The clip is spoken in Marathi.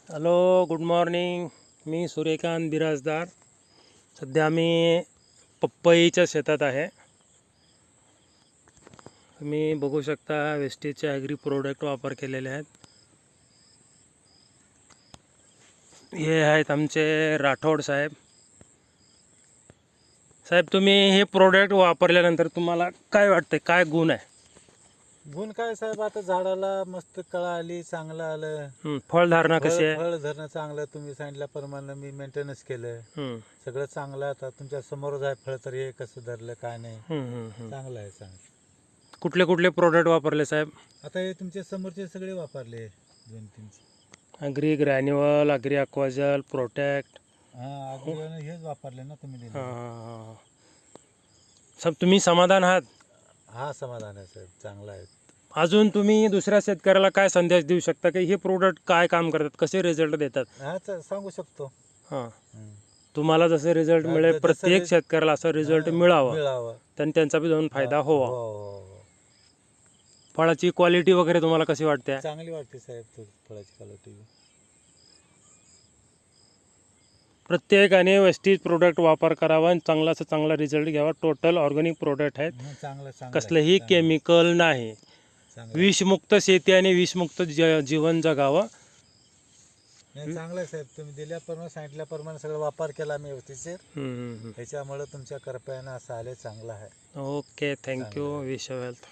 Hello, good morning. मी सूर्यकांत बिराजदार. सध्या मी पपईच्या शेतात आहे. तुम्ही बघू शकता वेस्टेजचे ॲग्री प्रोडक्ट वापर केलेले आहेत. हे आहेत आमचे राठोड साहेब. साहेब, तुम्ही हे प्रोडक्ट वापरल्यानंतर तुम्हाला काय वाटतं, काय गुण आहे? गुण काय साहेब, आता झाडाला मस्त कळा आली, चांगलं आलं. फळधारणा कशी आहे? फळ धरणं चांगलं, तुम्ही सांगितल्याप्रमाणे मी मेंटेनन्स केलं. सगळं चांगलं. आता तुमच्या समोरच आहे फळ, तर हे कसं धरलं काय नाही, चांगलं आहे. चांगलं. कुठले कुठले प्रोडक्ट वापरले साहेब? आता हे तुमच्या समोरचे सगळे वापरले, 2-3. ॲग्री ग्रॅन्युअल, ॲग्री अक्वाजल, प्रोटेक्ट. हेच वापरले ना तुम्ही दिले. साहेब, तुम्ही समाधान आहात? हा, समाधान आहे साहेब, चांगला आहे. अजून तुम्ही दुसऱ्या शेतकऱ्याला काय संदेश देऊ शकता की हे प्रोडक्ट काय काम करतात, कसे रिझल्ट देतात? हा, सांगू शकतो. हां, तुम्हाला जसे रिझल्ट मिळेल प्रत्येक शेतकऱ्याला असं रिझल्ट मिळावा, तर त्यांचा बी जाऊन फायदा व्हावा. फळाची क्वालिटी वगैरे तुम्हाला कशी वाटते? चांगली वाटते साहेब, फळाची क्वालिटी. प्रत्येकाने वेस्टेज प्रोडक्ट वापर करावा आणि चांगला रिझल्ट घ्यावा. टोटल ऑर्गॅनिक प्रोडक्ट आहेत, कसलेही केमिकल नाही. विषमुक्त शेती आणि विषमुक्त जीवन जगावं. चांगलं आहे साहेब, तुम्ही दिल्याप्रमाणे सांगितल्याप्रमाणे सगळं वापर केला मी व्यवस्थित. त्याच्यामुळे तुमच्या कृपयानं असं आले, चांगलं आहे. Okay, thank you. Wish you wealth.